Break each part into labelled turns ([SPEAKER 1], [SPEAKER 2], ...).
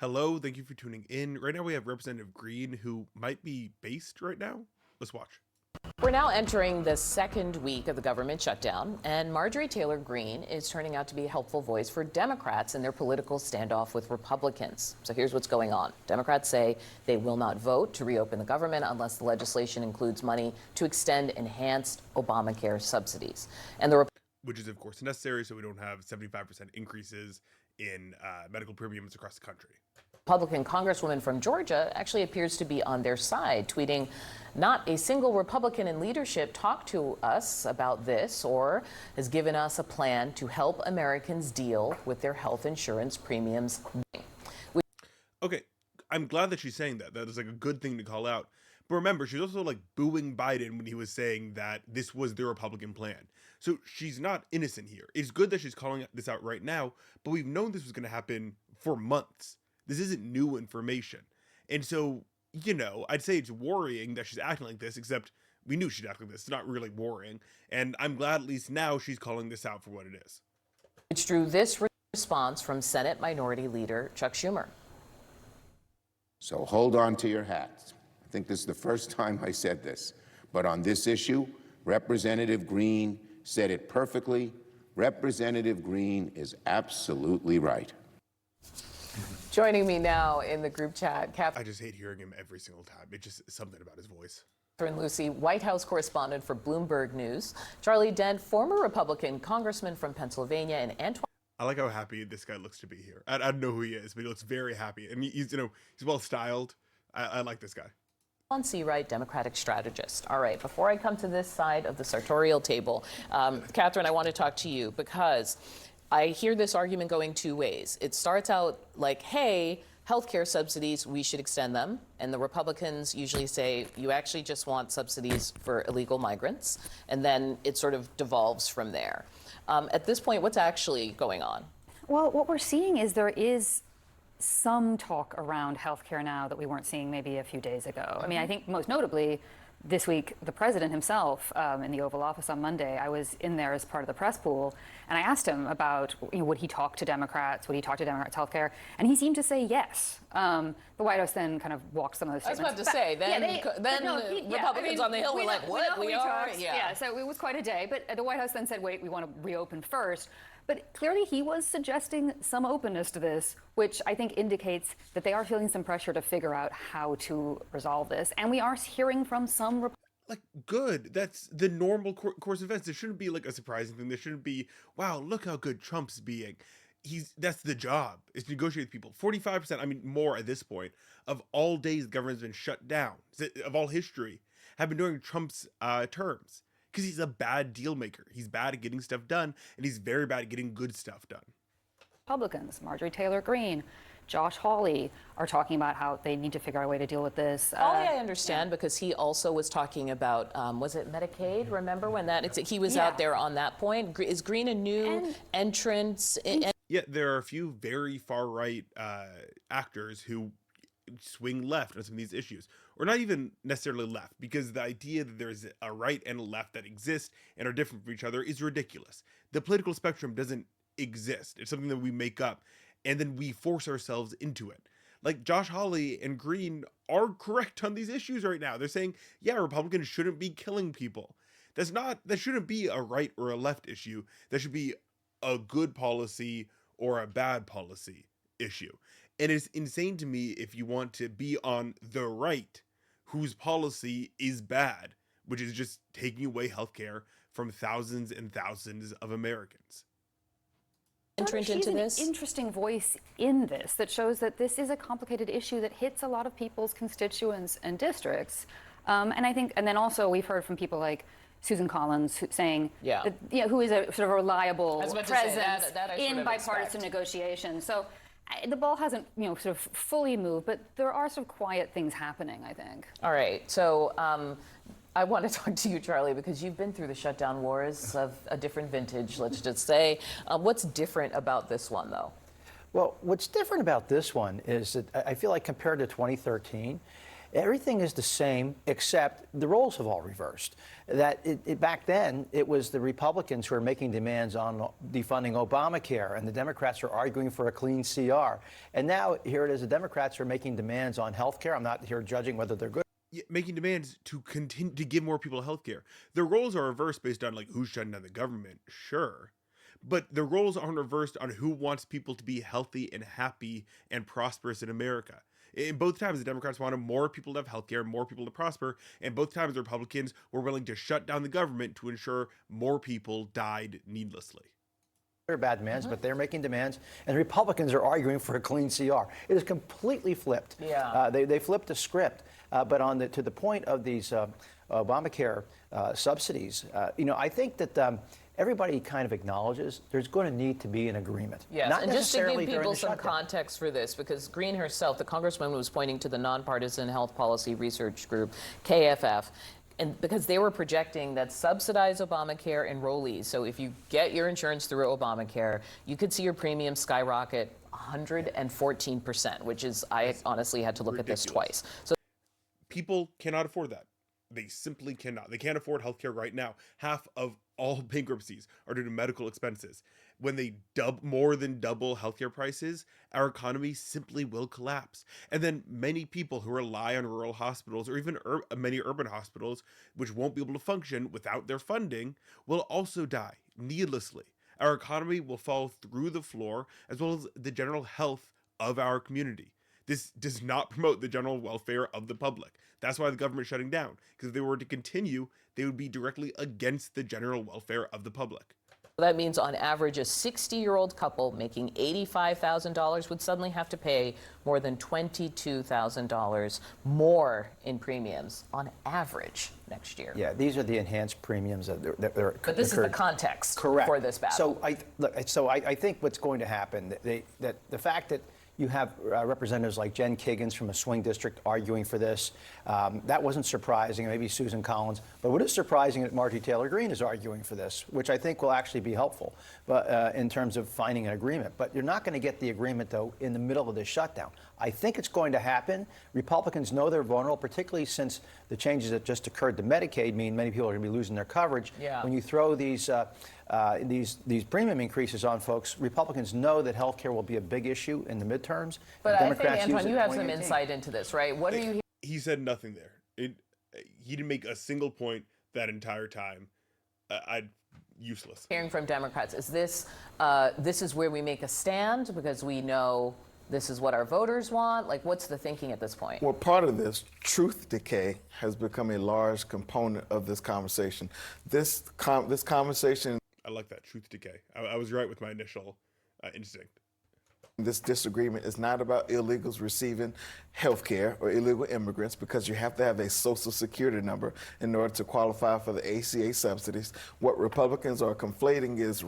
[SPEAKER 1] Hello, thank you for tuning in. Right now we have Representative Green, who might be based right now. Let's watch.
[SPEAKER 2] We're now entering the second week of the government shutdown, and Marjorie Taylor Greene is turning out to be a helpful voice for Democrats in their political standoff with Republicans. So here's what's going on. Democrats say they will not vote to reopen the government unless the legislation includes money to extend enhanced Obamacare subsidies. And
[SPEAKER 1] which is, of course, necessary so we don't have 75% increases in medical premiums across the country.
[SPEAKER 2] Republican Congresswoman from Georgia actually appears to be on their side, tweeting, "Not a single Republican in leadership talked to us about this or has given us a plan to help Americans deal with their health insurance premiums."
[SPEAKER 1] Okay, I'm glad that she's saying that. That is like a good thing to call out. But remember, she's also like booing Biden when he was saying that this was the Republican plan. So she's not innocent here. It's good that she's calling this out right now, but we've known this was going to happen for months. This isn't new information. And so, I'd say it's worrying that she's acting like this, except we knew she'd act like this. It's not really worrying. And I'm glad at least now she's calling this out for what it is.
[SPEAKER 2] Which drew this response from Senate Minority Leader Chuck Schumer.
[SPEAKER 3] So hold on to your hats. I think this is the first time I said this. But on this issue, Representative Green said it perfectly. Representative Green is absolutely right.
[SPEAKER 2] Joining me now in the group chat,
[SPEAKER 1] I just hate hearing him every single time. It's just something about his voice.
[SPEAKER 2] Catherine Lucy, White House correspondent for Bloomberg News. Charlie Dent, former Republican congressman from Pennsylvania, and Antoine.
[SPEAKER 1] I like how happy this guy looks to be here. I don't know who he is, but he looks very happy. And he's well styled. I like this guy.
[SPEAKER 2] Seawright, Democratic strategist. All right, before I come to this side of the sartorial table, Catherine, I want to talk to you because I hear this argument going two ways. It starts out like, hey, healthcare subsidies, we should extend them. And the Republicans usually say, you actually just want subsidies for illegal migrants. And then it sort of devolves from there. At this point, what's actually going on?
[SPEAKER 4] Well, what we're seeing is there is some talk around healthcare now that we weren't seeing maybe a few days ago. I mean, I think most notably, this week, the president himself in the Oval Office on Monday, I was in there as part of the press pool, and I asked him about would he talk to Democrats, would he talk to Democrats healthcare, and he seemed to say yes. The White House then kind of walked some of those statements.
[SPEAKER 2] I was about to say, then Republicans on the Hill were like, what? We are?
[SPEAKER 4] Yeah, so it was quite a day, but the White House then said, wait, we want to reopen first. But clearly he was suggesting some openness to this, which I think indicates that they are feeling some pressure to figure out how to resolve this. And we are hearing from some
[SPEAKER 1] good. That's the normal course of events. There shouldn't be like a surprising thing. There shouldn't be, wow, look how good Trump's being. That's the job, is to negotiate with people. 45%, I mean more at this point, of all days the government's been shut down, of all history, have been during Trump's terms. Because he's a bad deal maker. He's bad at getting stuff done, and he's very bad at getting good stuff done.
[SPEAKER 4] Republicans, Marjorie Taylor Greene, Josh Hawley, are talking about how they need to figure out a way to deal with this.
[SPEAKER 2] Hawley, I understand, because he also was talking about, was it Medicaid? Remember when he was out there on that point? Is Greene a new entrance?
[SPEAKER 1] Yeah, there are a few very far-right actors who swing left on some of these issues, or not even necessarily left, because the idea that there's a right and a left that exist and are different from each other is ridiculous. The political spectrum doesn't exist. It's something that we make up, and then we force ourselves into it. Like Josh Hawley and Greene are correct on these issues right now. They're saying, yeah, Republicans shouldn't be killing people. That shouldn't be a right or a left issue. That should be a good policy or a bad policy issue. And it's insane to me if you want to be on the right, whose policy is bad, which is just taking away healthcare from thousands and thousands of Americans.
[SPEAKER 4] She's an interesting voice in this that shows that this is a complicated issue that hits a lot of people's constituents and districts. And then also we've heard from people like Susan Collins saying, who is a sort of reliable presence in bipartisan negotiations. So the ball hasn't, sort of fully moved, but there are some quiet things happening, I think.
[SPEAKER 2] All right. So I want to talk to you, Charlie, because you've been through the shutdown wars of a different vintage, let's just say. What's different about this one, though?
[SPEAKER 5] Well, what's different about this one is that I feel like compared to 2013, Everything is the same, except the roles have all reversed. Back then, it was the Republicans who were making demands on defunding Obamacare, and the Democrats were arguing for a clean CR. And now here it is, the Democrats are making demands on health care. I'm not here judging whether they're good.
[SPEAKER 1] Making demands to continue to give more people health care. Their roles are reversed based on like who's shutting down the government, sure. But the roles aren't reversed on who wants people to be healthy and happy and prosperous in America. In both times, the Democrats wanted more people to have health care, more people to prosper, and both times the Republicans were willing to shut down the government to ensure more people died needlessly.
[SPEAKER 5] They're bad demands, but they're making demands, and the Republicans are arguing for a clean CR. It is completely flipped.
[SPEAKER 2] Yeah.
[SPEAKER 5] They flipped the script. But to the point of these Obamacare subsidies, I think that everybody kind of acknowledges there's going to need to be an agreement.
[SPEAKER 2] Yes,
[SPEAKER 5] Not
[SPEAKER 2] and just to
[SPEAKER 5] necessarily
[SPEAKER 2] give
[SPEAKER 5] during
[SPEAKER 2] people
[SPEAKER 5] the
[SPEAKER 2] some
[SPEAKER 5] shutdown.
[SPEAKER 2] context for this, because Green herself, the Congresswoman, was pointing to the Nonpartisan Health Policy Research Group, KFF, and because they were projecting that subsidized Obamacare enrollees, so if you get your insurance through Obamacare, you could see your premium skyrocket 114%, which is, I honestly had to look at this twice. So
[SPEAKER 1] People cannot afford that. They simply cannot. They can't afford healthcare right now. Half of all bankruptcies are due to medical expenses. When they more than double healthcare prices, our economy simply will collapse. And then many people who rely on rural hospitals or even many urban hospitals, which won't be able to function without their funding, will also die needlessly. Our economy will fall through the floor, as well as the general health of our community. This does not promote the general welfare of the public. That's why the government is shutting down, because if they were to continue, they would be directly against the general welfare of the public.
[SPEAKER 2] that means on average, a 60-year-old couple making $85,000 would suddenly have to pay more than $22,000 more in premiums on average next year.
[SPEAKER 5] Yeah, these are the enhanced premiums that they're
[SPEAKER 2] But this is the context
[SPEAKER 5] Correct.
[SPEAKER 2] for this battle.
[SPEAKER 5] So I think what's going to happen, that the fact that you have representatives like Jen Kiggins from a swing district arguing for this, that wasn't surprising, maybe Susan Collins, but what is surprising that Marjorie Taylor Greene is arguing for this, which I think will actually be helpful but, in terms of finding an agreement. But you're not going to get the agreement, though, in the middle of this shutdown. I think it's going to happen. Republicans know they're vulnerable, particularly since the changes that just occurred to Medicaid mean many people are going to be losing their coverage.
[SPEAKER 2] Yeah.
[SPEAKER 5] When you throw these premium increases on folks, Republicans know that health care will be a big issue in the midterms.
[SPEAKER 2] But I think,
[SPEAKER 5] Democrats
[SPEAKER 2] Antoine, you have some
[SPEAKER 5] 2018.
[SPEAKER 2] insight into this, right? What are you
[SPEAKER 1] He said nothing there. He didn't make a single point that entire time. Useless.
[SPEAKER 2] hearing from Democrats? Is this is where we make a stand because we know this is what our voters want? Like, what's the thinking at this point?
[SPEAKER 6] Well, part of this truth decay has become a large component of this conversation. This conversation.
[SPEAKER 1] I like that, truth decay. I was right with my initial instinct.
[SPEAKER 6] This disagreement is not about illegals receiving health care or illegal immigrants, because you have to have a social security number in order to qualify for the ACA subsidies. What Republicans are conflating is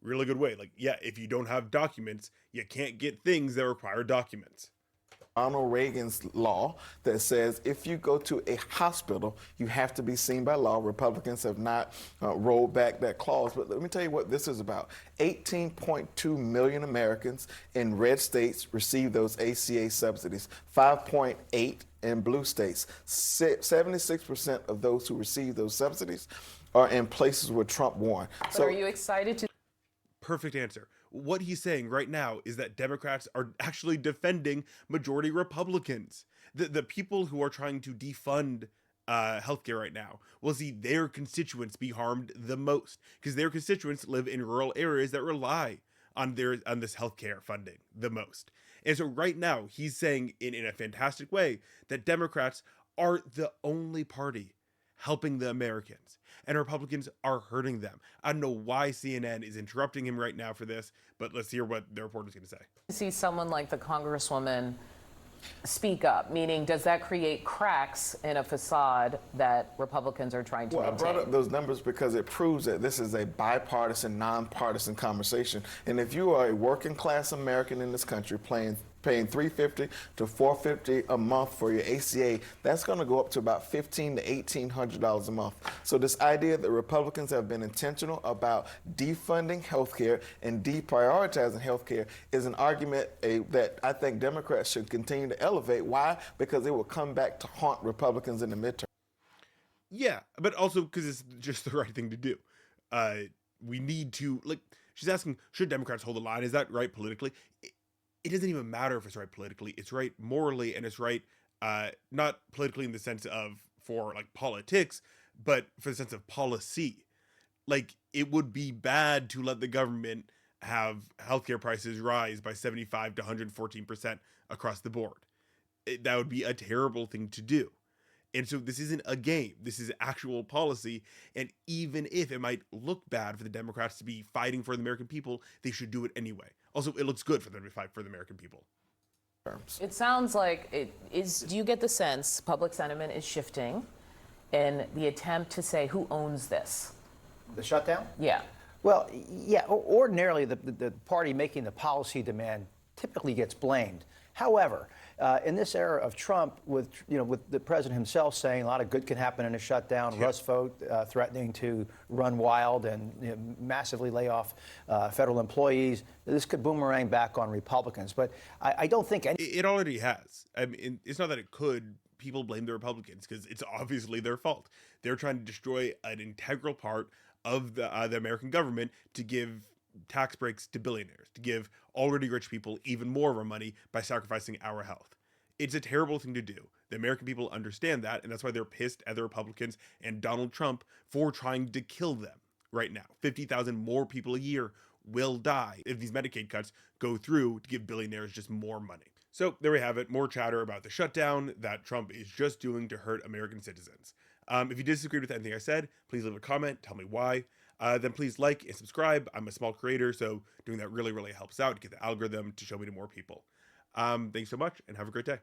[SPEAKER 1] Really good way. Like, yeah, if you don't have documents, you can't get things that require documents.
[SPEAKER 6] Ronald Reagan's law that says if you go to a hospital, you have to be seen by law. Republicans have not rolled back that clause. But let me tell you what this is about. 18.2 million Americans in red states receive those ACA subsidies, 5.8 in blue states. 76% of those who receive those subsidies are in places where Trump won.
[SPEAKER 2] But are you excited to?
[SPEAKER 1] Perfect answer. What he's saying right now is that Democrats are actually defending majority Republicans. The people who are trying to defund healthcare right now will see their constituents be harmed the most, because their constituents live in rural areas that rely on this healthcare funding the most. And so right now he's saying in a fantastic way that Democrats are the only party helping the Americans, and Republicans are hurting them. I don't know why CNN is interrupting him right now for this, but let's hear what the reporter's going to say.
[SPEAKER 2] See someone like the Congresswoman speak up, meaning does that create cracks in a facade that Republicans are trying to
[SPEAKER 6] Well,
[SPEAKER 2] maintain?
[SPEAKER 6] I brought up those numbers because it proves that this is a bipartisan, nonpartisan conversation. And if you are a working class American in this country paying paying $350 to $450 a month for your ACA, that's going to go up to about $1,500 to $1,800 a month. So this idea that Republicans have been intentional about defunding healthcare and deprioritizing healthcare is an argument that I think Democrats should continue to elevate. Why? Because it will come back to haunt Republicans in the midterm.
[SPEAKER 1] Yeah, but also because it's just the right thing to do. We need to, like, she's asking, should Democrats hold the line? Is that right politically? It doesn't even matter if it's right politically. It's right morally, and it's right, not politically in the sense of for like politics, but for the sense of policy. Like, it would be bad to let the government have healthcare prices rise by 75 to 114% across the board. That would be a terrible thing to do. And so this isn't a game. This is actual policy. And even if it might look bad for the Democrats to be fighting for the American people, they should do it anyway. Also, it looks good for them to fight for the American people.
[SPEAKER 2] It sounds like it is. Do you get the sense public sentiment is shifting in the attempt to say who owns this?
[SPEAKER 5] The shutdown?
[SPEAKER 2] Yeah.
[SPEAKER 5] Well, yeah, ordinarily the party making the policy demand typically gets blamed. However, in this era of Trump, with the president himself saying a lot of good can happen in a shutdown, yeah. Russ Vought threatening to run wild and massively lay off federal employees, this could boomerang back on Republicans. But I don't think
[SPEAKER 1] it already has. I mean, it's not that it could. People blame the Republicans because it's obviously their fault. They're trying to destroy an integral part of the American government to give tax breaks to billionaires, to give already rich people even more of our money by sacrificing our health. It's a terrible thing to do. The American people understand that, and that's why they're pissed at the Republicans and Donald Trump for trying to kill them right now. 50,000 more people a year will die if these Medicaid cuts go through to give billionaires just more money. So there we have it. More chatter about the shutdown that Trump is just doing to hurt American citizens. If you disagreed with anything I said, please leave a comment. Tell me why. Then please like and subscribe. I'm a small creator, so doing that really, really helps out to get the algorithm to show me to more people. Thanks so much, and have a great day.